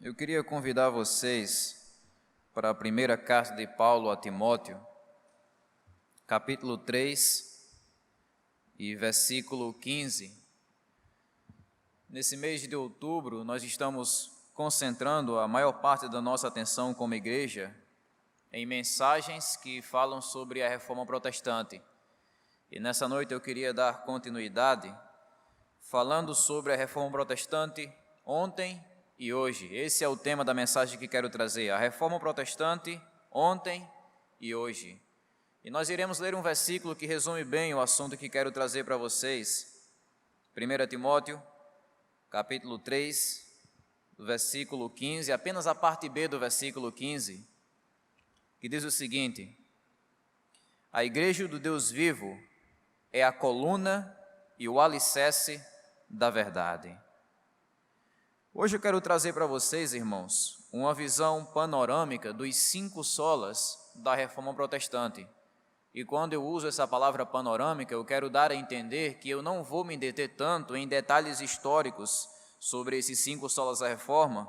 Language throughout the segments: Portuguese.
Eu queria convidar vocês para a primeira carta de Paulo a Timóteo, capítulo 3 e versículo 15. Nesse mês de outubro, nós estamos concentrando a maior parte da nossa atenção como igreja em mensagens que falam sobre a reforma protestante. E nessa noite eu queria dar continuidade falando sobre a reforma protestante ontem e hoje. Esse é o tema da mensagem que quero trazer, a reforma protestante ontem e hoje. E nós iremos ler um versículo que resume bem o assunto que quero trazer para vocês. 1 Timóteo, capítulo 3, versículo 15, apenas a parte B do versículo 15, que diz o seguinte: a igreja do Deus vivo é a coluna e o alicerce da verdade. Hoje eu quero trazer para vocês, irmãos, uma visão panorâmica dos 5 solas da reforma protestante. E quando eu uso essa palavra panorâmica, eu quero dar a entender que eu não vou me deter tanto em detalhes históricos sobre esses 5 solas da reforma,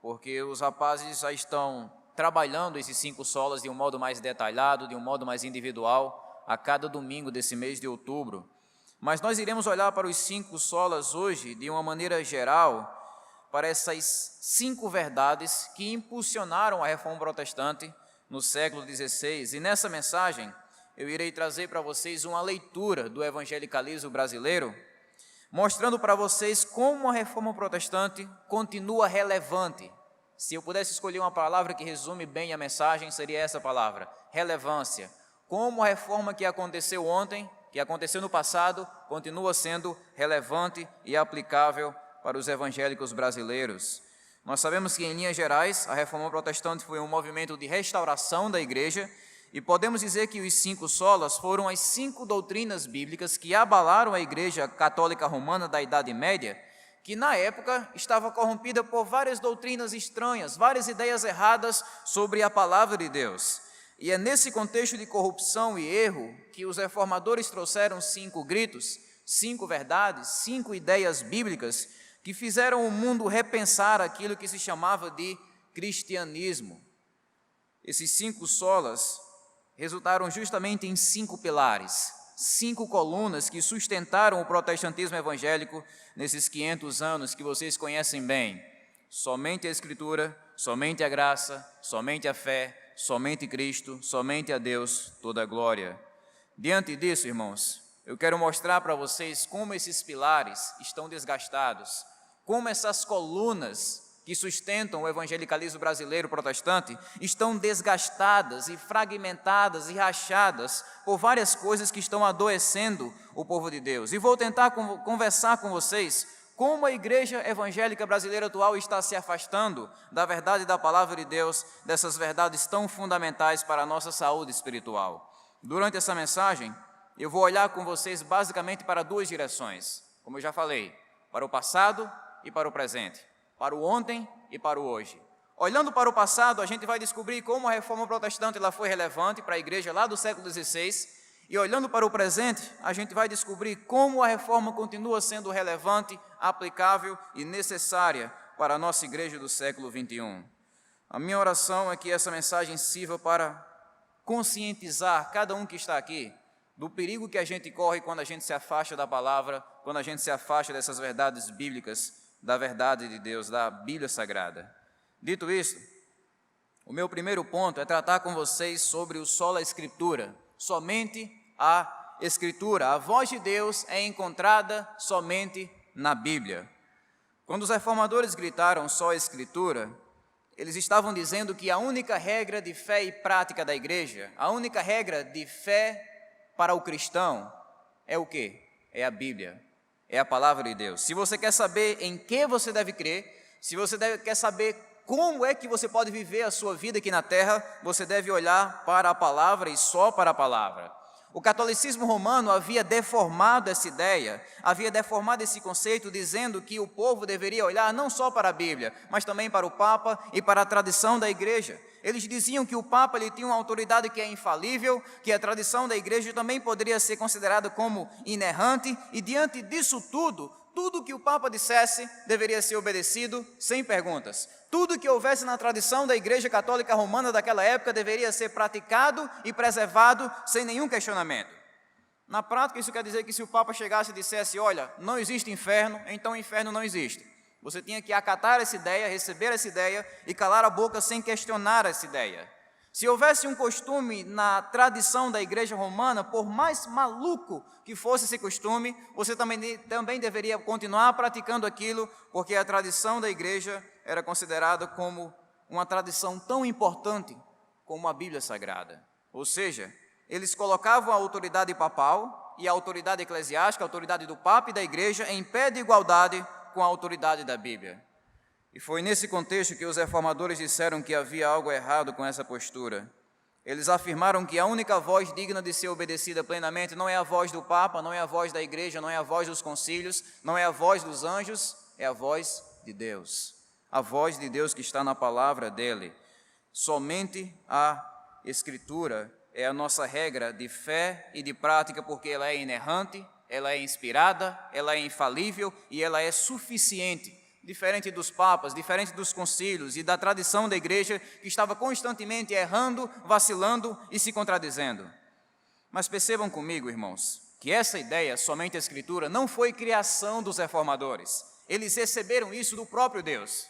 porque os rapazes já estão trabalhando esses 5 solas de um modo mais detalhado, de um modo mais individual, a cada domingo desse mês de outubro. Mas nós iremos olhar para os 5 solas hoje de uma maneira geral, para essas 5 verdades que impulsionaram a reforma protestante no século XVI. E nessa mensagem eu irei trazer para vocês uma leitura do evangelicalismo brasileiro, mostrando para vocês como a reforma protestante continua relevante. Se eu pudesse escolher uma palavra que resume bem a mensagem, seria essa palavra: relevância. Como a reforma que aconteceu ontem, que aconteceu no passado, continua sendo relevante e aplicável para os evangélicos brasileiros. Nós sabemos que, em linhas gerais, a reforma protestante foi um movimento de restauração da igreja, e podemos dizer que os 5 solas foram as 5 doutrinas bíblicas que abalaram a igreja católica romana da Idade Média, que na época estava corrompida por várias doutrinas estranhas, várias ideias erradas sobre a palavra de Deus. E é nesse contexto de corrupção e erro que os reformadores trouxeram 5 gritos, 5 verdades, 5 ideias bíblicas que fizeram o mundo repensar aquilo que se chamava de cristianismo. Esses 5 solas resultaram justamente em 5 pilares, 5 colunas que sustentaram o protestantismo evangélico nesses 500 anos que vocês conhecem bem: somente a Escritura, somente a graça, somente a fé, somente Cristo, somente a Deus toda a glória. Diante disso, irmãos, eu quero mostrar para vocês como esses pilares estão desgastados, como essas colunas que sustentam o evangelicalismo brasileiro protestante estão desgastadas e fragmentadas e rachadas por várias coisas que estão adoecendo o povo de Deus. E vou tentar conversar com vocês como a igreja evangélica brasileira atual está se afastando da verdade da palavra de Deus, dessas verdades tão fundamentais para a nossa saúde espiritual. Durante essa mensagem, eu vou olhar com vocês basicamente para 2 direções, como eu já falei, para o passado e para o presente, para o ontem e para o hoje. Olhando para o passado, a gente vai descobrir como a reforma protestante ela foi relevante para a igreja lá do século XVI, e olhando para o presente, a gente vai descobrir como a reforma continua sendo relevante, aplicável e necessária para a nossa igreja do século XXI. A minha oração é que essa mensagem sirva para conscientizar cada um que está aqui do perigo que a gente corre quando a gente se afasta da palavra, quando a gente se afasta dessas verdades bíblicas, da verdade de Deus, da Bíblia Sagrada. Dito isso, o meu primeiro ponto é tratar com vocês sobre o sola Escritura, somente a Escritura. A voz de Deus é encontrada somente na Bíblia. Quando os reformadores gritaram só a Escritura, eles estavam dizendo que a única regra de fé e prática da igreja, a única regra de fé para o cristão é o quê? É a Bíblia, é a palavra de Deus. Se você quer saber em que você deve crer, se você quer saber como é que você pode viver a sua vida aqui na terra, você deve olhar para a palavra e só para a palavra. O catolicismo romano havia deformado essa ideia, havia deformado esse conceito, dizendo que o povo deveria olhar não só para a Bíblia, mas também para o Papa e para a tradição da igreja. Eles diziam que o Papa ele tinha uma autoridade que é infalível, que a tradição da igreja também poderia ser considerada como inerrante, e diante disso tudo que o Papa dissesse deveria ser obedecido sem perguntas. Tudo que houvesse na tradição da Igreja Católica Romana daquela época deveria ser praticado e preservado sem nenhum questionamento. Na prática, isso quer dizer que se o Papa chegasse e dissesse, olha, não existe inferno, então o inferno não existe. Você tinha que acatar essa ideia, receber essa ideia e calar a boca sem questionar essa ideia. Se houvesse um costume na tradição da Igreja Romana, por mais maluco que fosse esse costume, você também deveria continuar praticando aquilo, porque a tradição da Igreja era considerada como uma tradição tão importante como a Bíblia Sagrada. Ou seja, eles colocavam a autoridade papal e a autoridade eclesiástica, a autoridade do Papa e da Igreja, em pé de igualdade com a autoridade da Bíblia. E foi nesse contexto que os reformadores disseram que havia algo errado com essa postura. Eles afirmaram que a única voz digna de ser obedecida plenamente não é a voz do Papa, não é a voz da Igreja, não é a voz dos concílios, não é a voz dos anjos, é a voz de Deus. A voz de Deus que está na palavra dele. Somente a Escritura é a nossa regra de fé e de prática, porque ela é inerrante, ela é inspirada, ela é infalível e ela é suficiente. Diferente dos papas, diferente dos concílios e da tradição da igreja que estava constantemente errando, vacilando e se contradizendo. Mas percebam comigo, irmãos, que essa ideia, somente a Escritura, não foi criação dos reformadores. Eles receberam isso do próprio Deus.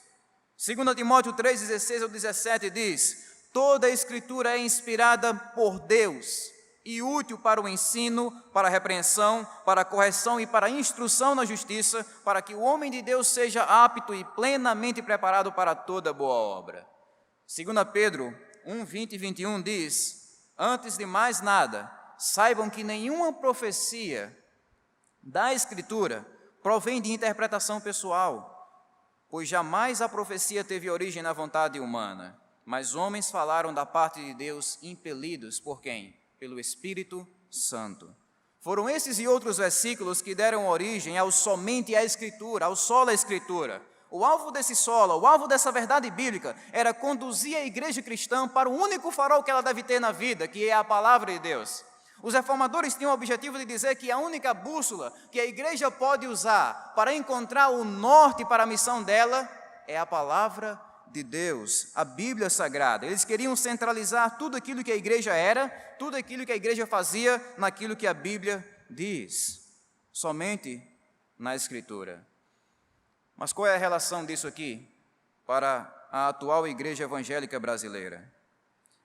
2 Timóteo 3:16 ao 17 diz, toda a Escritura é inspirada por Deus e útil para o ensino, para a repreensão, para a correção e para a instrução na justiça, para que o homem de Deus seja apto e plenamente preparado para toda boa obra. 2 Pedro 1:20 e 21 diz, antes de mais nada, saibam que nenhuma profecia da Escritura provém de interpretação pessoal, pois jamais a profecia teve origem na vontade humana, mas homens falaram da parte de Deus impelidos por quem? Pelo Espírito Santo. Foram esses e outros versículos que deram origem ao somente a Escritura, ao sola Escritura. O alvo desse sola, o alvo dessa verdade bíblica, era conduzir a igreja cristã para o único farol que ela deve ter na vida, que é a palavra de Deus. Os reformadores tinham o objetivo de dizer que a única bússola que a igreja pode usar para encontrar o norte para a missão dela é a palavra de Deus, a Bíblia Sagrada. Eles queriam centralizar tudo aquilo que a igreja era, tudo aquilo que a igreja fazia, naquilo que a Bíblia diz, somente na Escritura. Mas qual é a relação disso aqui para a atual igreja evangélica brasileira?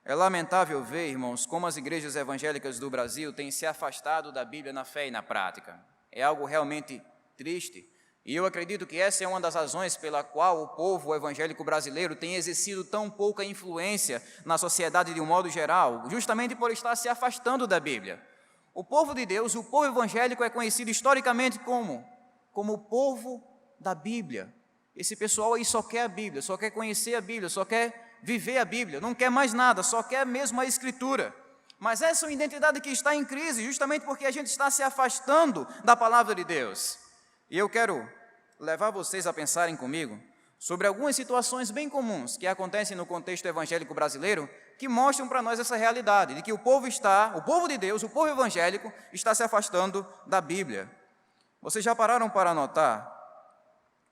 É lamentável ver, irmãos, como as igrejas evangélicas do Brasil têm se afastado da Bíblia na fé e na prática. É algo realmente triste. E eu acredito que essa é uma das razões pela qual o povo evangélico brasileiro tem exercido tão pouca influência na sociedade de um modo geral, justamente por estar se afastando da Bíblia. O povo de Deus, o povo evangélico é conhecido historicamente como o povo da Bíblia. Esse pessoal aí só quer a Bíblia, só quer conhecer a Bíblia, só quer viver a Bíblia, não quer mais nada, só quer mesmo a Escritura. Mas essa é uma identidade que está em crise, justamente porque a gente está se afastando da palavra de Deus. E eu quero levar vocês a pensarem comigo sobre algumas situações bem comuns que acontecem no contexto evangélico brasileiro, que mostram para nós essa realidade, de que o povo de Deus, o povo evangélico, está se afastando da Bíblia. Vocês já pararam para notar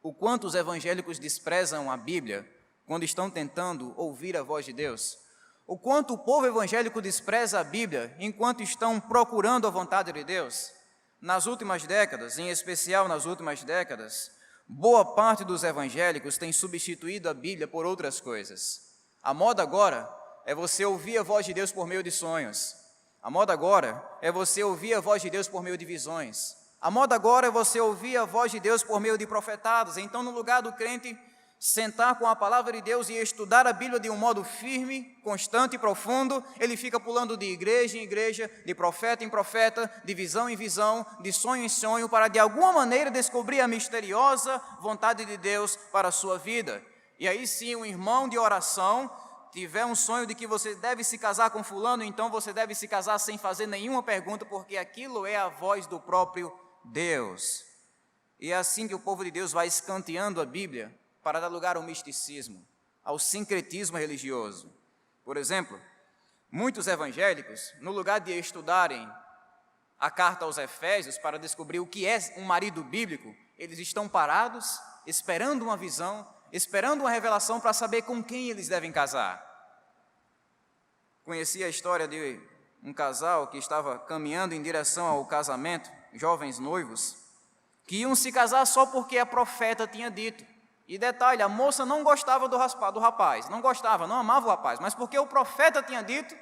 o quanto os evangélicos desprezam a Bíblia quando estão tentando ouvir a voz de Deus? O quanto o povo evangélico despreza a Bíblia enquanto estão procurando a vontade de Deus? Nas últimas décadas, em especial nas últimas décadas, boa parte dos evangélicos tem substituído a Bíblia por outras coisas. A moda agora é você ouvir a voz de Deus por meio de sonhos. A moda agora é você ouvir a voz de Deus por meio de visões. A moda agora é você ouvir a voz de Deus por meio de profetados. Então, no lugar do crente sentar com a palavra de Deus e estudar a Bíblia de um modo firme, constante e profundo, ele fica pulando de igreja em igreja, de profeta em profeta, de visão em visão, de sonho em sonho, para de alguma maneira descobrir a misteriosa vontade de Deus para a sua vida. E aí sim, um irmão de oração tiver um sonho de que você deve se casar com fulano, então você deve se casar sem fazer nenhuma pergunta, porque aquilo é a voz do próprio Deus. E é assim que o povo de Deus vai escanteando a Bíblia para dar lugar ao misticismo, ao sincretismo religioso. Por exemplo, muitos evangélicos, no lugar de estudarem a carta aos Efésios para descobrir o que é um marido bíblico, eles estão parados, esperando uma visão, esperando uma revelação para saber com quem eles devem casar. Conheci a história de um casal que estava caminhando em direção ao casamento, jovens noivos, que iam se casar só porque a profeta tinha dito. E detalhe, a moça não gostava do rapaz, não gostava, não amava o rapaz, mas porque o profeta tinha dito,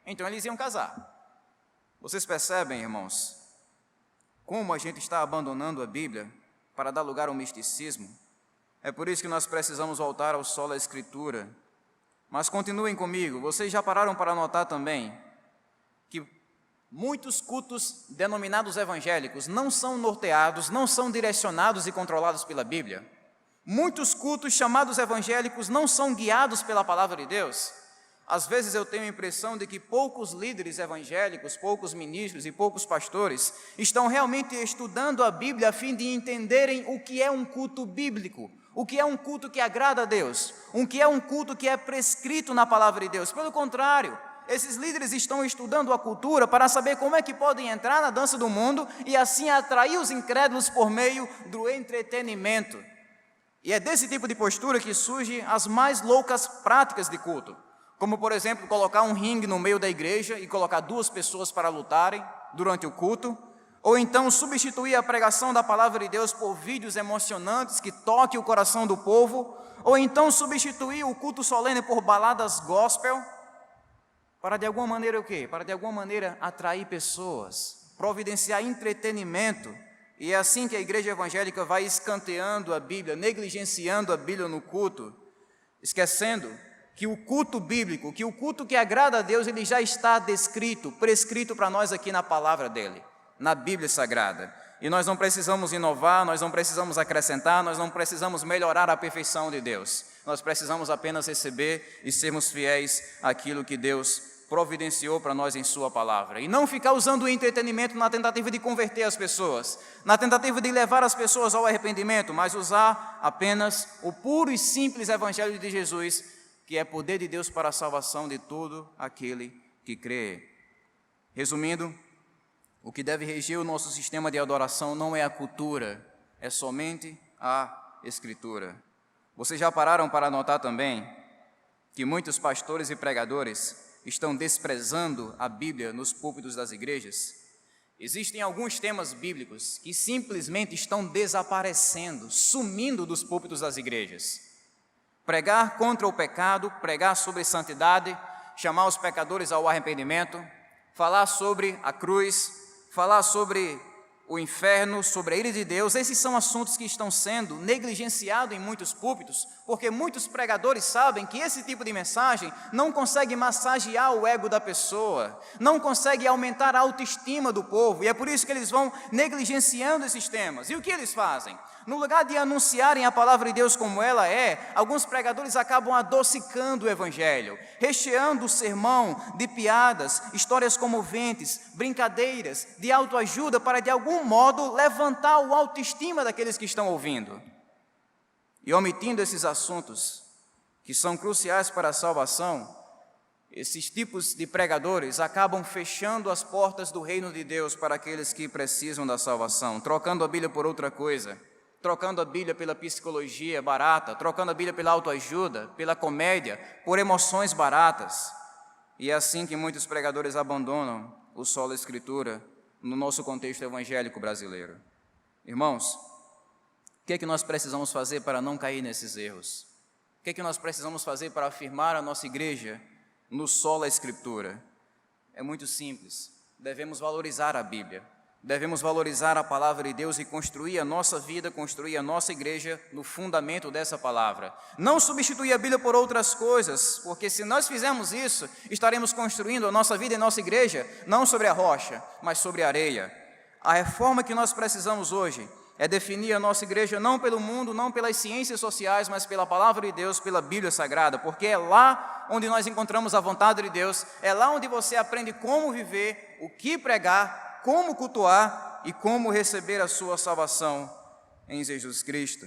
então eles iam casar. Vocês percebem, irmãos, como a gente está abandonando a Bíblia para dar lugar ao misticismo? É por isso que nós precisamos voltar ao solo da Escritura. Mas continuem comigo, vocês já pararam para notar também que muitos cultos denominados evangélicos não são norteados, não são direcionados e controlados pela Bíblia? Muitos cultos chamados evangélicos não são guiados pela palavra de Deus? Às vezes eu tenho a impressão de que poucos líderes evangélicos, poucos ministros e poucos pastores estão realmente estudando a Bíblia a fim de entenderem o que é um culto bíblico, o que é um culto que agrada a Deus, o que é um culto que é prescrito na palavra de Deus. Pelo contrário, esses líderes estão estudando a cultura para saber como é que podem entrar na dança do mundo e assim atrair os incrédulos por meio do entretenimento. E é desse tipo de postura que surgem as mais loucas práticas de culto, como, por exemplo, colocar um ringue no meio da igreja e colocar 2 pessoas para lutarem durante o culto, ou então substituir a pregação da palavra de Deus por vídeos emocionantes que toquem o coração do povo, ou então substituir o culto solene por baladas gospel, para de alguma maneira o quê? Para de alguma maneira atrair pessoas, providenciar entretenimento. E é assim que a igreja evangélica vai escanteando a Bíblia, negligenciando a Bíblia no culto, esquecendo que o culto bíblico, que o culto que agrada a Deus, ele já está descrito, prescrito para nós aqui na palavra dele, na Bíblia Sagrada. E nós não precisamos inovar, nós não precisamos acrescentar, nós não precisamos melhorar a perfeição de Deus. Nós precisamos apenas receber e sermos fiéis àquilo que Deus providenciou para nós em sua palavra. E não ficar usando o entretenimento na tentativa de converter as pessoas, na tentativa de levar as pessoas ao arrependimento, mas usar apenas o puro e simples Evangelho de Jesus, que é poder de Deus para a salvação de todo aquele que crê. Resumindo, o que deve reger o nosso sistema de adoração não é a cultura, é somente a Escritura. Vocês já pararam para notar também que muitos pastores e pregadores estão desprezando a Bíblia nos púlpitos das igrejas? Existem alguns temas bíblicos que simplesmente estão desaparecendo, sumindo dos púlpitos das igrejas. Pregar contra o pecado, pregar sobre santidade, chamar os pecadores ao arrependimento, falar sobre a cruz, falar sobre o inferno, sobre a ira de Deus. Esses são assuntos que estão sendo negligenciados em muitos púlpitos, porque muitos pregadores sabem que esse tipo de mensagem não consegue massagear o ego da pessoa, não consegue aumentar a autoestima do povo, e é por isso que eles vão negligenciando esses temas. E o que eles fazem? No lugar de anunciarem a palavra de Deus como ela é, alguns pregadores acabam adocicando o Evangelho, recheando o sermão de piadas, histórias comoventes, brincadeiras, de autoajuda, para de algum modo levantar o autoestima daqueles que estão ouvindo. E omitindo esses assuntos que são cruciais para a salvação, esses tipos de pregadores acabam fechando as portas do reino de Deus para aqueles que precisam da salvação, trocando a Bíblia por outra coisa, trocando a Bíblia pela psicologia barata, trocando a Bíblia pela autoajuda, pela comédia, por emoções baratas. E é assim que muitos pregadores abandonam o solo da Escritura no nosso contexto evangélico brasileiro. Irmãos, o que é que nós precisamos fazer para não cair nesses erros? O que é que nós precisamos fazer para afirmar a nossa igreja no solo da Escritura? É muito simples, devemos valorizar a Bíblia. Devemos valorizar a palavra de Deus e construir a nossa vida, construir a nossa igreja no fundamento dessa palavra. Não substituir a Bíblia por outras coisas, porque se nós fizermos isso, estaremos construindo a nossa vida e a nossa igreja não sobre a rocha, mas sobre a areia. A reforma que nós precisamos hoje é definir a nossa igreja não pelo mundo, não pelas ciências sociais, mas pela palavra de Deus, pela Bíblia Sagrada, porque é lá onde nós encontramos a vontade de Deus, é lá onde você aprende como viver, o que pregar, como cultuar e como receber a sua salvação em Jesus Cristo.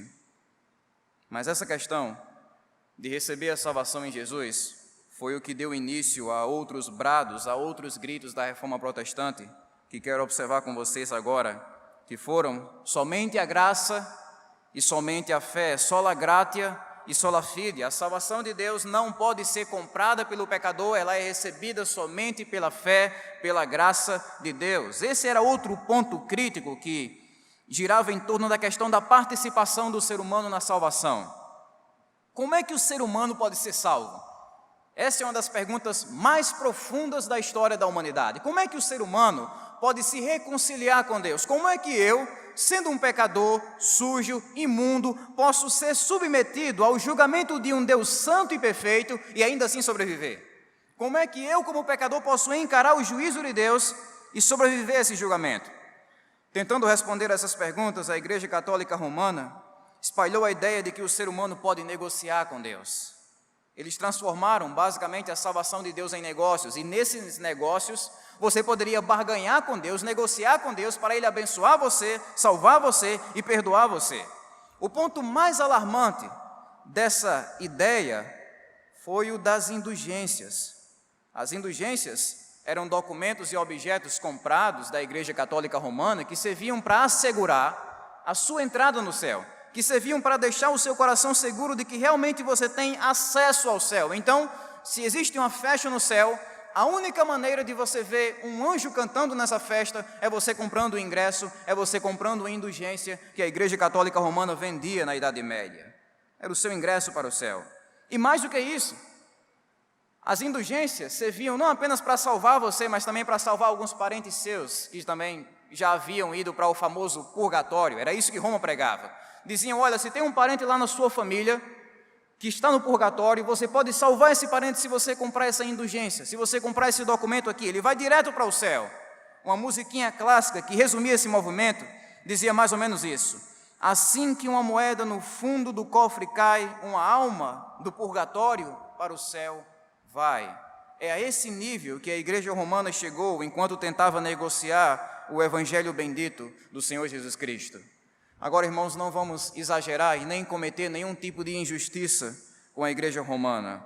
Mas essa questão de receber a salvação em Jesus foi o que deu início a outros brados, a outros gritos da Reforma Protestante, que quero observar com vocês agora, que foram somente a graça e somente a fé, sola gratia e sola fide. A salvação de Deus não pode ser comprada pelo pecador, ela é recebida somente pela fé, pela graça de Deus. Esse era outro ponto crítico que girava em torno da questão da participação do ser humano na salvação. Como é que o ser humano pode ser salvo? Essa é uma das perguntas mais profundas da história da humanidade. Como é que o ser humano pode se reconciliar com Deus? Como é que eu, sendo um pecador, sujo, imundo, posso ser submetido ao julgamento de um Deus santo e perfeito e ainda assim sobreviver? Como é que eu, como pecador, posso encarar o juízo de Deus e sobreviver a esse julgamento? Tentando responder a essas perguntas, a Igreja Católica Romana espalhou a ideia de que o ser humano pode negociar com Deus. Eles transformaram basicamente a salvação de Deus em negócios, e nesses negócios você poderia barganhar com Deus, negociar com Deus para Ele abençoar você, salvar você e perdoar você. O ponto mais alarmante dessa ideia foi o das indulgências. As indulgências eram documentos e objetos comprados da Igreja Católica Romana que serviam para assegurar a sua entrada no céu, que serviam para deixar o seu coração seguro de que realmente você tem acesso ao céu. Então, se existe uma festa no céu, a única maneira de você ver um anjo cantando nessa festa é você comprando o ingresso, é você comprando a indulgência que a Igreja Católica Romana vendia na Idade Média. Era o seu ingresso para o céu. E mais do que isso, as indulgências serviam não apenas para salvar você, mas também para salvar alguns parentes seus, que também já haviam ido para o famoso purgatório. Era isso que Roma pregava. Diziam, olha, se tem um parente lá na sua família que está no purgatório, você pode salvar esse parente se você comprar essa indulgência, se você comprar esse documento aqui, ele vai direto para o céu. Uma musiquinha clássica que resumia esse movimento dizia mais ou menos isso: assim que uma moeda no fundo do cofre cai, uma alma do purgatório para o céu vai. É a esse nível que a Igreja Romana chegou enquanto tentava negociar o Evangelho bendito do Senhor Jesus Cristo. Agora, irmãos, não vamos exagerar e nem cometer nenhum tipo de injustiça com a Igreja Romana.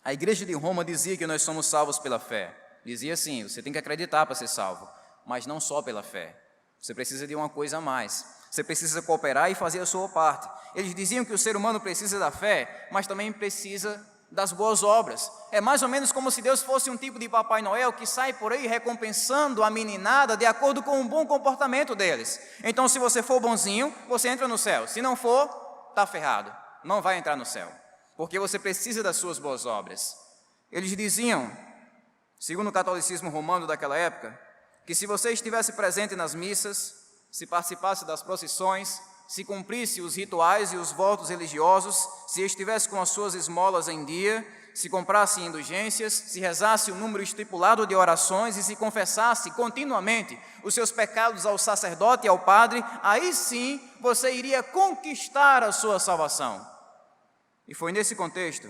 A Igreja de Roma dizia que nós somos salvos pela fé. Dizia assim, você tem que acreditar para ser salvo, mas não só pela fé. Você precisa de uma coisa a mais. Você precisa cooperar e fazer a sua parte. Eles diziam que o ser humano precisa da fé, mas também precisa das boas obras. É mais ou menos como se Deus fosse um tipo de Papai Noel que sai por aí recompensando a meninada de acordo com o bom comportamento deles. Então, se você for bonzinho, você entra no céu. Se não for, está ferrado. Não vai entrar no céu. Porque você precisa das suas boas obras. Eles diziam, segundo o catolicismo romano daquela época, que se você estivesse presente nas missas, se participasse das procissões, se cumprisse os rituais e os votos religiosos, se estivesse com as suas esmolas em dia, se comprasse indulgências, se rezasse o número estipulado de orações e se confessasse continuamente os seus pecados ao sacerdote e ao padre, aí sim você iria conquistar a sua salvação. E foi nesse contexto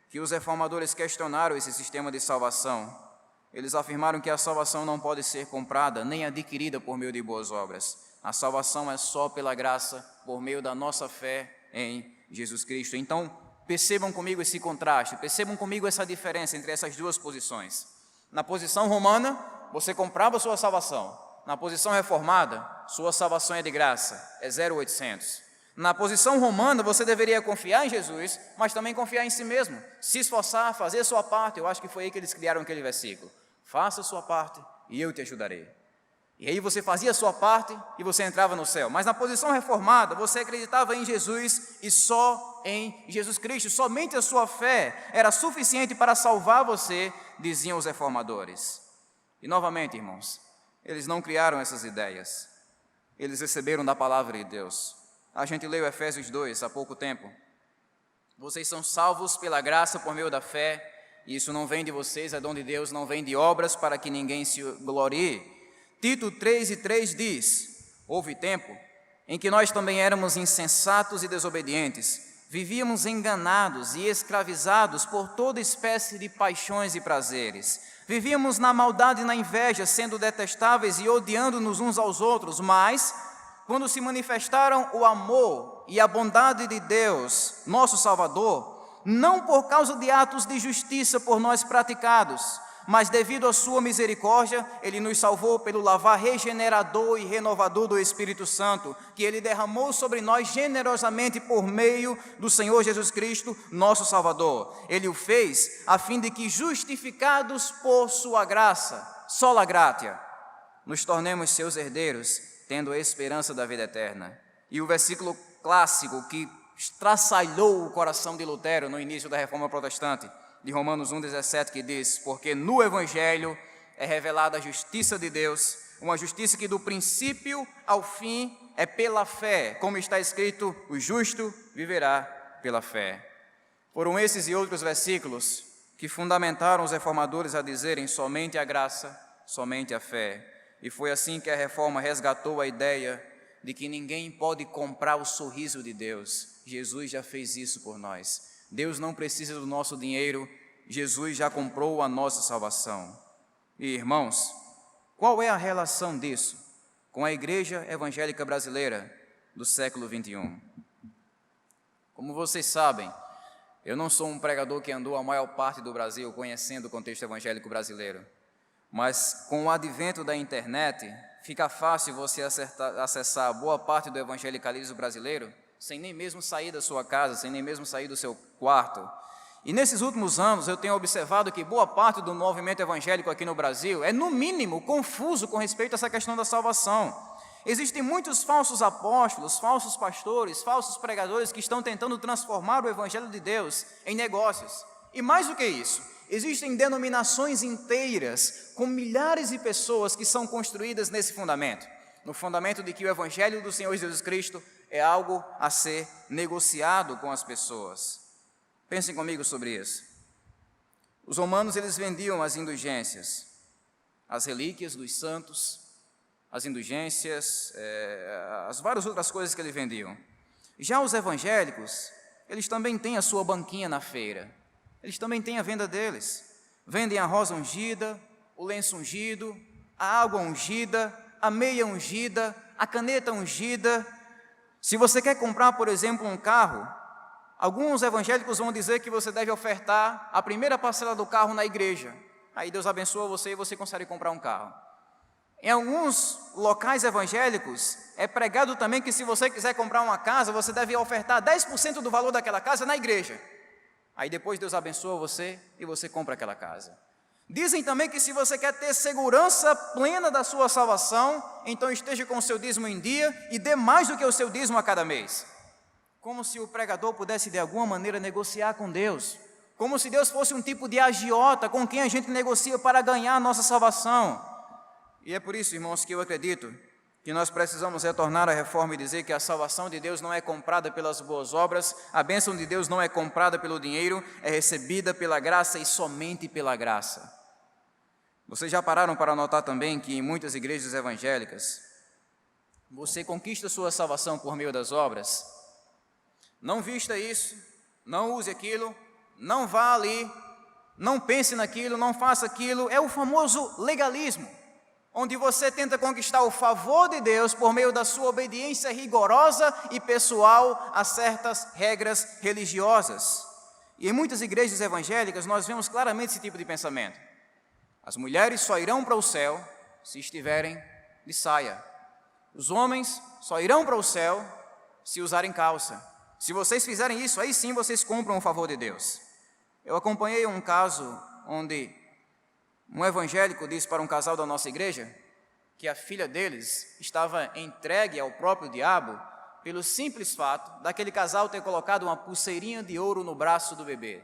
que os reformadores questionaram esse sistema de salvação. Eles afirmaram que a salvação não pode ser comprada nem adquirida por meio de boas obras. A salvação é só pela graça, por meio da nossa fé em Jesus Cristo. Então, percebam comigo esse contraste, percebam comigo essa diferença entre essas duas posições. Na posição romana, você comprava sua salvação. Na posição reformada, sua salvação é de graça, é 0800. Na posição romana, você deveria confiar em Jesus, mas também confiar em si mesmo, se esforçar, fazer a sua parte. Eu acho que foi aí que eles criaram aquele versículo. Faça a sua parte e eu te ajudarei. E aí você fazia a sua parte e você entrava no céu. Mas na posição reformada, você acreditava em Jesus e só em Jesus Cristo. Somente a sua fé era suficiente para salvar você, diziam os reformadores. E novamente, irmãos, eles não criaram essas ideias. Eles receberam da palavra de Deus. A gente leu Efésios 2 há pouco tempo. Vocês são salvos pela graça por meio da fé. E isso não vem de vocês, é dom de Deus, não vem de obras para que ninguém se glorie. Tito 3:3 diz, houve tempo em que nós também éramos insensatos e desobedientes, vivíamos enganados e escravizados por toda espécie de paixões e prazeres, vivíamos na maldade e na inveja, sendo detestáveis e odiando-nos uns aos outros, mas, quando se manifestaram o amor e a bondade de Deus, nosso Salvador, não por causa de atos de justiça por nós praticados, mas devido à sua misericórdia, Ele nos salvou pelo lavar regenerador e renovador do Espírito Santo, que Ele derramou sobre nós generosamente por meio do Senhor Jesus Cristo, nosso Salvador. Ele o fez a fim de que, justificados por sua graça, sola gratia, nos tornemos seus herdeiros, tendo a esperança da vida eterna. E o versículo clássico que estraçalhou o coração de Lutero no início da Reforma Protestante, de Romanos 1,17, que diz: porque no Evangelho é revelada a justiça de Deus, uma justiça que do princípio ao fim é pela fé, como está escrito, o justo viverá pela fé. Foram esses e outros versículos que fundamentaram os reformadores a dizerem somente a graça, somente a fé. E foi assim que a Reforma resgatou a ideia de que ninguém pode comprar o sorriso de Deus. Jesus já fez isso por nós. Deus não precisa do nosso dinheiro, Jesus já comprou a nossa salvação. E, irmãos, qual é a relação disso com a Igreja Evangélica Brasileira do século XXI? Como vocês sabem, eu não sou um pregador que andou a maior parte do Brasil conhecendo o contexto evangélico brasileiro, mas com o advento da internet, fica fácil você acessar boa parte do evangelicalismo brasileiro sem nem mesmo sair da sua casa, sem nem mesmo sair do seu quarto. E nesses últimos anos eu tenho observado que boa parte do movimento evangélico aqui no Brasil é, no mínimo, confuso com respeito a essa questão da salvação. Existem muitos falsos apóstolos, falsos pastores, falsos pregadores que estão tentando transformar o evangelho de Deus em negócios. E mais do que isso, existem denominações inteiras com milhares de pessoas que são construídas nesse fundamento, no fundamento de que o evangelho do Senhor Jesus Cristo é algo a ser negociado com as pessoas. Pensem comigo sobre isso. Os romanos, eles vendiam as indulgências, as relíquias dos santos, as indulgências, as várias outras coisas que eles vendiam. Já os evangélicos, eles também têm a sua banquinha na feira. Eles também têm a venda deles. Vendem a rosa ungida, o lenço ungido, a água ungida, a meia ungida, a caneta ungida. Se você quer comprar, por exemplo, um carro, alguns evangélicos vão dizer que você deve ofertar a primeira parcela do carro na igreja. Aí Deus abençoa você e você consegue comprar um carro. Em alguns locais evangélicos, é pregado também que se você quiser comprar uma casa, você deve ofertar 10% do valor daquela casa na igreja. Aí depois Deus abençoa você e você compra aquela casa. Dizem também que se você quer ter segurança plena da sua salvação, então esteja com o seu dízimo em dia e dê mais do que o seu dízimo a cada mês. Como se o pregador pudesse de alguma maneira negociar com Deus. Como se Deus fosse um tipo de agiota com quem a gente negocia para ganhar a nossa salvação. E é por isso, irmãos, que eu acredito que nós precisamos retornar à reforma e dizer que a salvação de Deus não é comprada pelas boas obras, a bênção de Deus não é comprada pelo dinheiro, é recebida pela graça e somente pela graça. Vocês já pararam para notar também que em muitas igrejas evangélicas, você conquista sua salvação por meio das obras? Não vista isso, não use aquilo, não vá ali, não pense naquilo, não faça aquilo, é o famoso legalismo, onde você tenta conquistar o favor de Deus por meio da sua obediência rigorosa e pessoal a certas regras religiosas. E em muitas igrejas evangélicas nós vemos claramente esse tipo de pensamento. As mulheres só irão para o céu se estiverem de saia. Os homens só irão para o céu se usarem calça. Se vocês fizerem isso, aí sim vocês compram o favor de Deus. Eu acompanhei um caso onde um evangélico disse para um casal da nossa igreja que a filha deles estava entregue ao próprio diabo pelo simples fato daquele casal ter colocado uma pulseirinha de ouro no braço do bebê.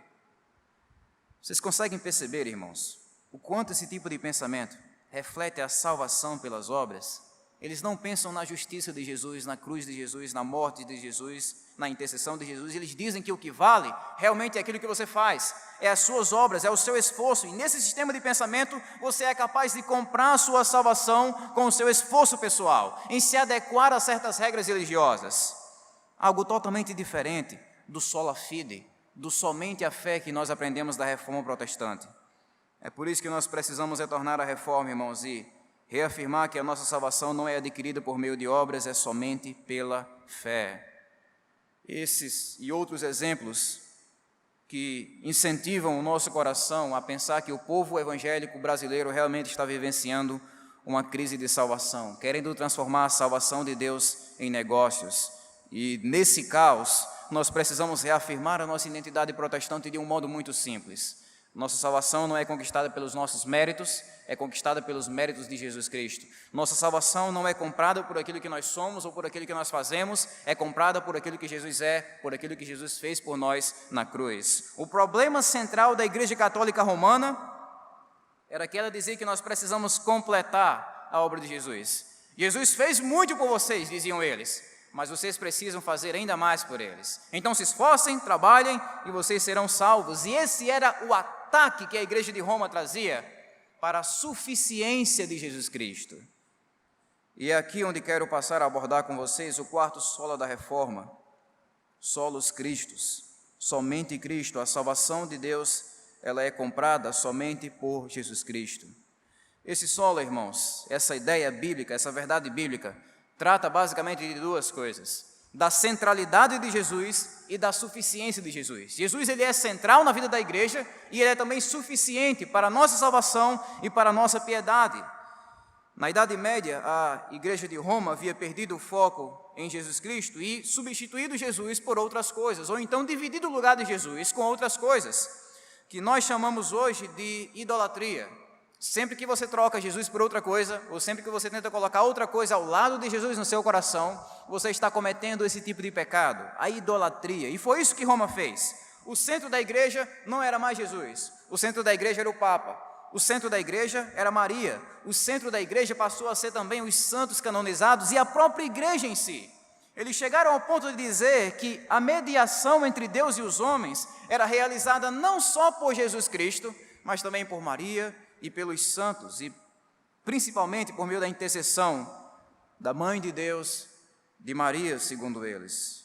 Vocês conseguem perceber, irmãos, o quanto esse tipo de pensamento reflete a salvação pelas obras? Eles não pensam na justiça de Jesus, na cruz de Jesus, na morte de Jesus, na intercessão de Jesus. Eles dizem que o que vale realmente é aquilo que você faz, é as suas obras, é o seu esforço. E nesse sistema de pensamento, você é capaz de comprar a sua salvação com o seu esforço pessoal, em se adequar a certas regras religiosas. Algo totalmente diferente do sola fide, do somente a fé que nós aprendemos da Reforma Protestante. É por isso que nós precisamos retornar à Reforma, irmãos, e reafirmar que a nossa salvação não é adquirida por meio de obras, é somente pela fé. Esses e outros exemplos que incentivam o nosso coração a pensar que o povo evangélico brasileiro realmente está vivenciando uma crise de salvação, querendo transformar a salvação de Deus em negócios. E nesse caos, nós precisamos reafirmar a nossa identidade protestante de um modo muito simples. Nossa salvação não é conquistada pelos nossos méritos, é conquistada pelos méritos de Jesus Cristo. Nossa salvação não é comprada por aquilo que nós somos ou por aquilo que nós fazemos, é comprada por aquilo que Jesus é, por aquilo que Jesus fez por nós na cruz. O problema central da Igreja Católica Romana era que ela dizia que nós precisamos completar a obra de Jesus. Jesus fez muito por vocês, diziam eles, mas vocês precisam fazer ainda mais por eles. Então se esforcem, trabalhem e vocês serão salvos. E esse era o ataque que a Igreja de Roma trazia para a suficiência de Jesus Cristo. E é aqui onde quero passar a abordar com vocês o quarto solo da reforma, solos Christus, somente Cristo. A salvação de Deus, ela é comprada somente por Jesus Cristo. Esse solo, irmãos, essa ideia bíblica, essa verdade bíblica, trata basicamente de duas coisas: da centralidade de Jesus e da suficiência de Jesus. Jesus, ele é central na vida da igreja e ele é também suficiente para a nossa salvação e para a nossa piedade. Na Idade Média, a Igreja de Roma havia perdido o foco em Jesus Cristo e substituído Jesus por outras coisas, ou então dividido o lugar de Jesus com outras coisas, que nós chamamos hoje de idolatria. Sempre que você troca Jesus por outra coisa, ou sempre que você tenta colocar outra coisa ao lado de Jesus no seu coração, você está cometendo esse tipo de pecado, a idolatria. E foi isso que Roma fez. O centro da igreja não era mais Jesus, o centro da igreja era o Papa, o centro da igreja era Maria, o centro da igreja passou a ser também os santos canonizados e a própria igreja em si. Eles chegaram ao ponto de dizer que a mediação entre Deus e os homens era realizada não só por Jesus Cristo, mas também por Maria e pelos santos, e principalmente por meio da intercessão da Mãe de Deus, de Maria, segundo eles.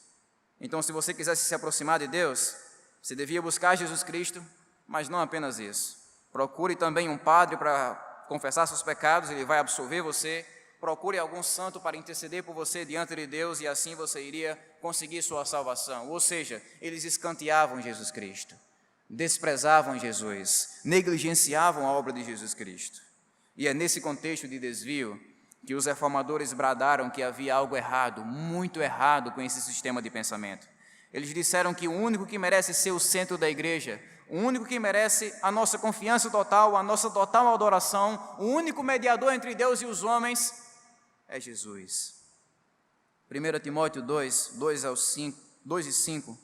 Então, se você quisesse se aproximar de Deus, você devia buscar Jesus Cristo, mas não apenas isso. Procure também um padre para confessar seus pecados, ele vai absolver você. Procure algum santo para interceder por você diante de Deus, e assim você iria conseguir sua salvação. Ou seja, eles escanteavam Jesus Cristo, desprezavam Jesus, negligenciavam a obra de Jesus Cristo. E é nesse contexto de desvio que os reformadores bradaram que havia algo errado, muito errado com esse sistema de pensamento. Eles disseram que o único que merece ser o centro da igreja, o único que merece a nossa confiança total, a nossa total adoração, o único mediador entre Deus e os homens é Jesus. 1 Timóteo 2 e 5.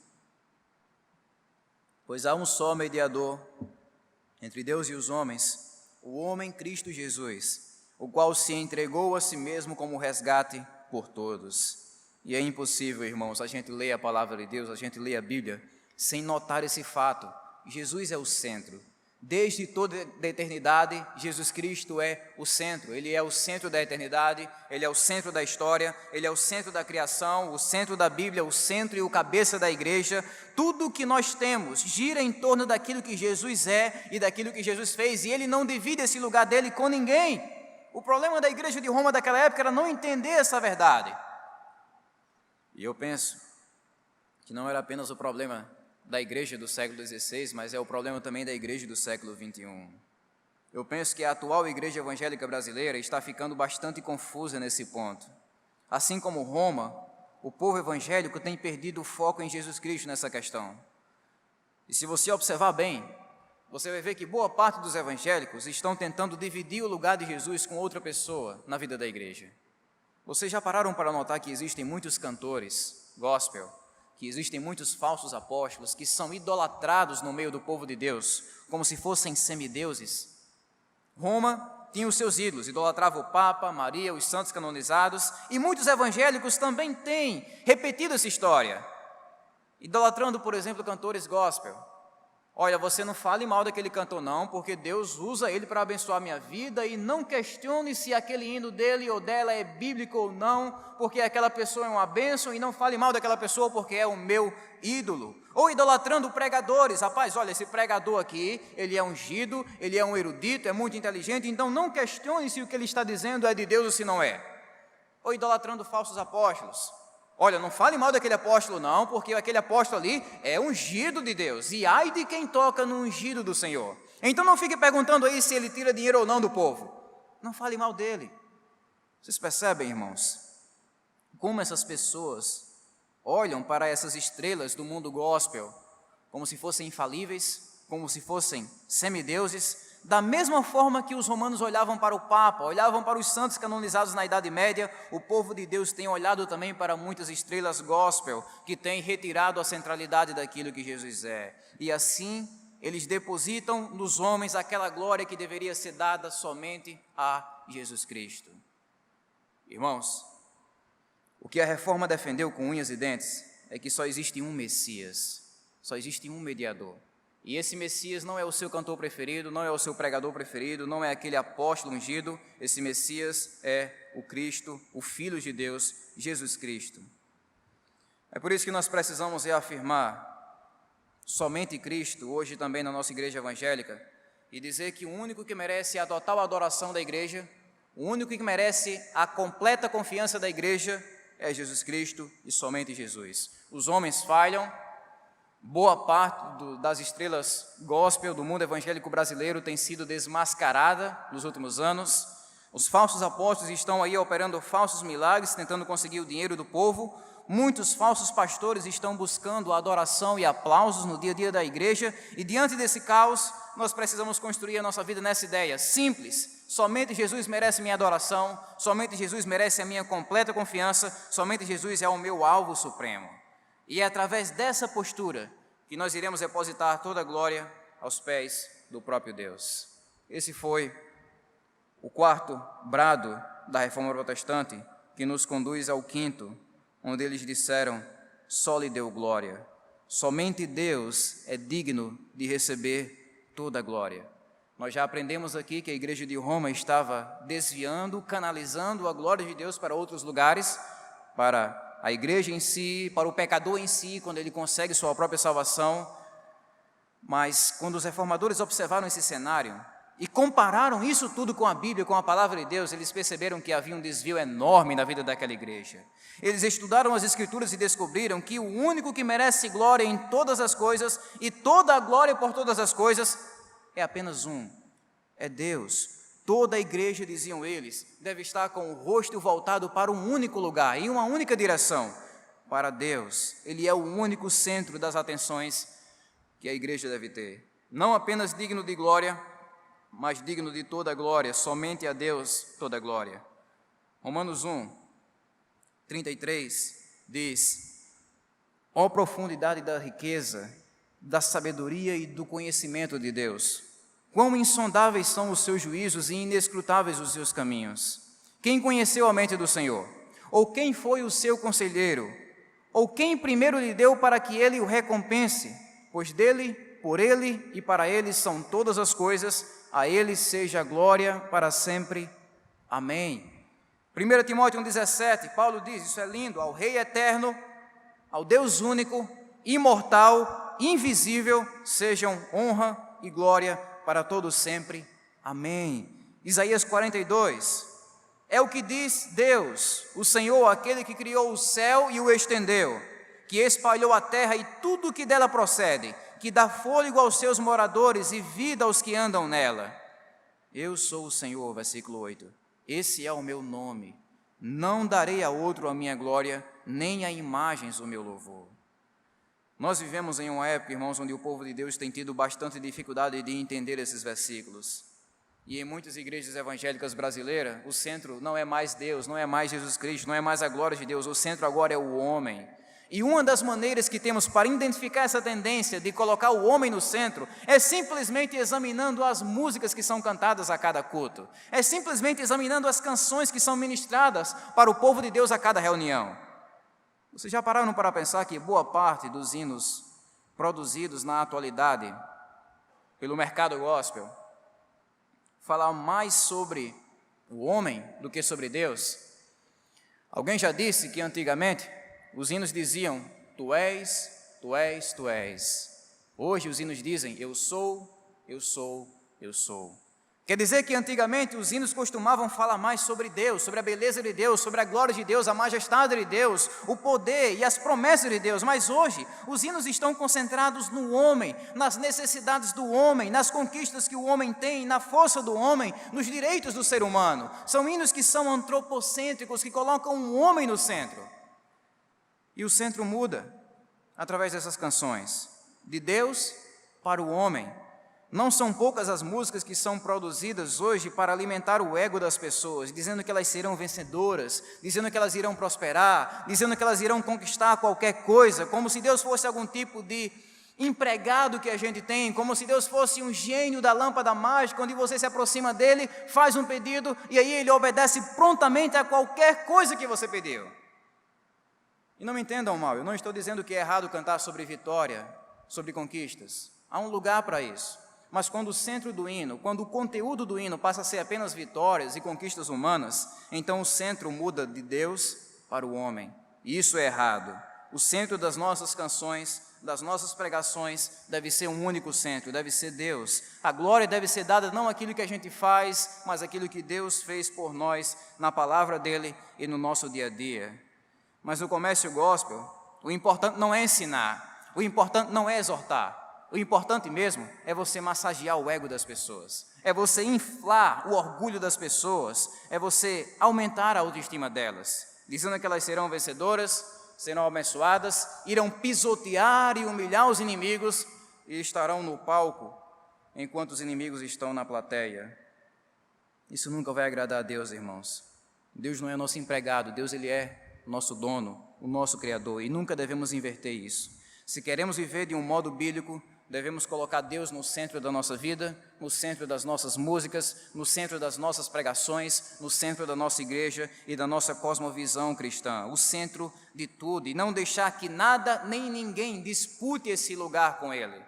Pois há um só mediador entre Deus e os homens, o homem Cristo Jesus, o qual se entregou a si mesmo como resgate por todos. E é impossível, irmãos, a gente ler a palavra de Deus, a gente ler a Bíblia, sem notar esse fato. Jesus é o centro. Desde toda a eternidade, Jesus Cristo é o centro. Ele é o centro da eternidade, Ele é o centro da história, Ele é o centro da criação, o centro da Bíblia, o centro e o cabeça da igreja. Tudo o que nós temos gira em torno daquilo que Jesus é e daquilo que Jesus fez, e Ele não divide esse lugar dele com ninguém. O problema da igreja de Roma daquela época era não entender essa verdade. E eu penso que não era apenas o problema da igreja do século XVI, mas é o problema também da igreja do século XXI. Eu penso que a atual igreja evangélica brasileira está ficando bastante confusa nesse ponto. Assim como Roma, o povo evangélico tem perdido o foco em Jesus Cristo nessa questão. E se você observar bem, você vai ver que boa parte dos evangélicos estão tentando dividir o lugar de Jesus com outra pessoa na vida da igreja. Vocês já pararam para notar que existem muitos cantores gospel, que existem muitos falsos apóstolos que são idolatrados no meio do povo de Deus, como se fossem semideuses? Roma tinha os seus ídolos, idolatrava o Papa, Maria, os santos canonizados, e muitos evangélicos também têm repetido essa história, idolatrando, por exemplo, cantores gospel. Olha, você não fale mal daquele cantor não, porque Deus usa ele para abençoar a minha vida, e não questione se aquele hino dele ou dela é bíblico ou não, porque aquela pessoa é uma bênção, e não fale mal daquela pessoa porque é o meu ídolo. Ou idolatrando pregadores. Rapaz, olha, esse pregador aqui, ele é ungido, ele é um erudito, é muito inteligente, então não questione se o que ele está dizendo é de Deus ou se não é. Ou idolatrando falsos apóstolos. Olha, não fale mal daquele apóstolo não, porque aquele apóstolo ali é ungido de Deus, e ai de quem toca no ungido do Senhor. Então não fique perguntando aí se ele tira dinheiro ou não do povo. Não fale mal dele. Vocês percebem, irmãos, como essas pessoas olham para essas estrelas do mundo gospel como se fossem infalíveis, como se fossem semideuses, da mesma forma que os romanos olhavam para o Papa, olhavam para os santos canonizados na Idade Média, o povo de Deus tem olhado também para muitas estrelas gospel, que têm retirado a centralidade daquilo que Jesus é. E assim, eles depositam nos homens aquela glória que deveria ser dada somente a Jesus Cristo. Irmãos, o que a Reforma defendeu com unhas e dentes é que só existe um Messias, só existe um mediador. E esse Messias não é o seu cantor preferido, não é o seu pregador preferido, não é aquele apóstolo ungido. Esse Messias é o Cristo, o Filho de Deus, Jesus Cristo. É por isso que nós precisamos reafirmar somente Cristo, hoje também na nossa igreja evangélica, e dizer que o único que merece a total adoração da igreja, o único que merece a completa confiança da igreja é Jesus Cristo e somente Jesus. Os homens falham. Boa parte das estrelas gospel do mundo evangélico brasileiro tem sido desmascarada nos últimos anos. Os falsos apóstolos estão aí operando falsos milagres, tentando conseguir o dinheiro do povo. Muitos falsos pastores estão buscando adoração e aplausos no dia a dia da igreja. E diante desse caos, nós precisamos construir a nossa vida nessa ideia simples. Somente Jesus merece minha adoração, somente Jesus merece a minha completa confiança, somente Jesus é o meu alvo supremo. E é através dessa postura que nós iremos depositar toda a glória aos pés do próprio Deus. Esse foi o quarto brado da Reforma Protestante, que nos conduz ao quinto, onde eles disseram: só lhe deu glória. Somente Deus é digno de receber toda a glória. Nós já aprendemos aqui que a igreja de Roma estava desviando, canalizando a glória de Deus para outros lugares, para a igreja em si, para o pecador em si, quando ele consegue sua própria salvação. Mas quando os reformadores observaram esse cenário e compararam isso tudo com a Bíblia, com a palavra de Deus, eles perceberam que havia um desvio enorme na vida daquela igreja. Eles estudaram as Escrituras e descobriram que o único que merece glória em todas as coisas e toda a glória por todas as coisas é apenas um, é Deus. Toda a igreja, diziam eles, deve estar com o rosto voltado para um único lugar, em uma única direção, para Deus. Ele é o único centro das atenções que a igreja deve ter. Não apenas digno de glória, mas digno de toda a glória, somente a Deus toda a glória. Romanos 1, 33 diz: ó profundidade da riqueza, da sabedoria e do conhecimento de Deus! Quão insondáveis são os seus juízos e inescrutáveis os seus caminhos! Quem conheceu a mente do Senhor? Ou quem foi o seu conselheiro? Ou quem primeiro lhe deu para que ele o recompense? Pois dele, por ele e para ele são todas as coisas, a ele seja a glória para sempre. Amém. 1 Timóteo 1,17, Paulo diz, isso é lindo: ao Rei eterno, ao Deus único, imortal, invisível, sejam honra e glória para todos sempre. Amém. Isaías 42, é o que diz Deus, o Senhor, aquele que criou o céu e o estendeu, que espalhou a terra e tudo o que dela procede, que dá fôlego aos seus moradores e vida aos que andam nela. Eu sou o Senhor, versículo 8, esse é o meu nome, não darei a outro a minha glória, nem a imagens o meu louvor. Nós vivemos em uma época, irmãos, onde o povo de Deus tem tido bastante dificuldade de entender esses versículos. E em muitas igrejas evangélicas brasileiras, o centro não é mais Deus, não é mais Jesus Cristo, não é mais a glória de Deus, o centro agora é o homem. E uma das maneiras que temos para identificar essa tendência de colocar o homem no centro é simplesmente examinando as músicas que são cantadas a cada culto. É simplesmente examinando as canções que são ministradas para o povo de Deus a cada reunião. Vocês já pararam para pensar que boa parte dos hinos produzidos na atualidade pelo mercado gospel fala mais sobre o homem do que sobre Deus? Alguém já disse que antigamente os hinos diziam: tu és, tu és, tu és. Hoje os hinos dizem: eu sou, eu sou, eu sou. Quer dizer que antigamente os hinos costumavam falar mais sobre Deus, sobre a beleza de Deus, sobre a glória de Deus, a majestade de Deus, o poder e as promessas de Deus. Mas hoje os hinos estão concentrados no homem, nas necessidades do homem, nas conquistas que o homem tem, na força do homem, nos direitos do ser humano. São hinos que são antropocêntricos, que colocam o homem no centro. E o centro muda através dessas canções, de Deus para o homem. Não são poucas as músicas que são produzidas hoje para alimentar o ego das pessoas, dizendo que elas serão vencedoras, dizendo que elas irão prosperar, dizendo que elas irão conquistar qualquer coisa, como se Deus fosse algum tipo de empregado que a gente tem, como se Deus fosse um gênio da lâmpada mágica, onde você se aproxima dele, faz um pedido e aí ele obedece prontamente a qualquer coisa que você pediu. E não me entendam mal, eu não estou dizendo que é errado cantar sobre vitória, sobre conquistas. Há um lugar para isso. Mas quando o centro do hino, quando o conteúdo do hino passa a ser apenas vitórias e conquistas humanas, então o centro muda de Deus para o homem. E isso é errado. O centro das nossas canções, das nossas pregações, deve ser um único centro, deve ser Deus. A glória deve ser dada não àquilo que a gente faz, mas àquilo que Deus fez por nós na palavra dEle e no nosso dia a dia. Mas no comércio gospel, o importante não é ensinar, o importante não é exortar. O importante mesmo é você massagear o ego das pessoas, é você inflar o orgulho das pessoas, é você aumentar a autoestima delas, dizendo que elas serão vencedoras, serão abençoadas, irão pisotear e humilhar os inimigos e estarão no palco enquanto os inimigos estão na plateia. Isso nunca vai agradar a Deus, irmãos. Deus não é nosso empregado, Deus ele é nosso dono, o nosso Criador, e nunca devemos inverter isso. Se queremos viver de um modo bíblico, devemos colocar Deus no centro da nossa vida, no centro das nossas músicas, no centro das nossas pregações, no centro da nossa igreja e da nossa cosmovisão cristã, o centro de tudo, e não deixar que nada nem ninguém dispute esse lugar com Ele.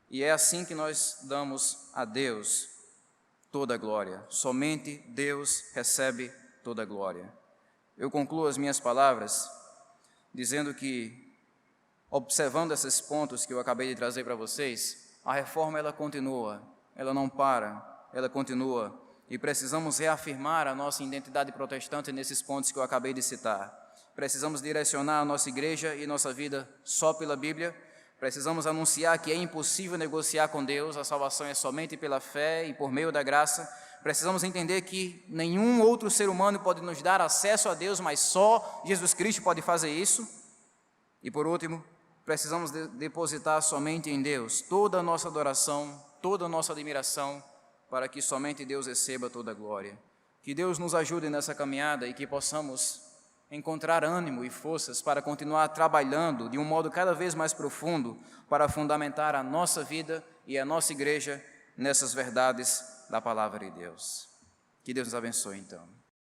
E é assim que nós damos a Deus toda a glória. Somente Deus recebe toda a glória. Eu concluo as minhas palavras dizendo que, observando esses pontos que eu acabei de trazer para vocês, a reforma ela continua, ela não para, ela continua, e precisamos reafirmar a nossa identidade protestante nesses pontos que eu acabei de citar. Precisamos direcionar a nossa igreja e nossa vida só pela Bíblia, precisamos anunciar que é impossível negociar com Deus, a salvação é somente pela fé e por meio da graça. Precisamos entender que nenhum outro ser humano pode nos dar acesso a Deus, mas só Jesus Cristo pode fazer isso. E por último, precisamos depositar somente em Deus toda a nossa adoração, toda a nossa admiração, para que somente Deus receba toda a glória. Que Deus nos ajude nessa caminhada e que possamos encontrar ânimo e forças para continuar trabalhando de um modo cada vez mais profundo para fundamentar a nossa vida e a nossa igreja nessas verdades da palavra de Deus. Que Deus nos abençoe então.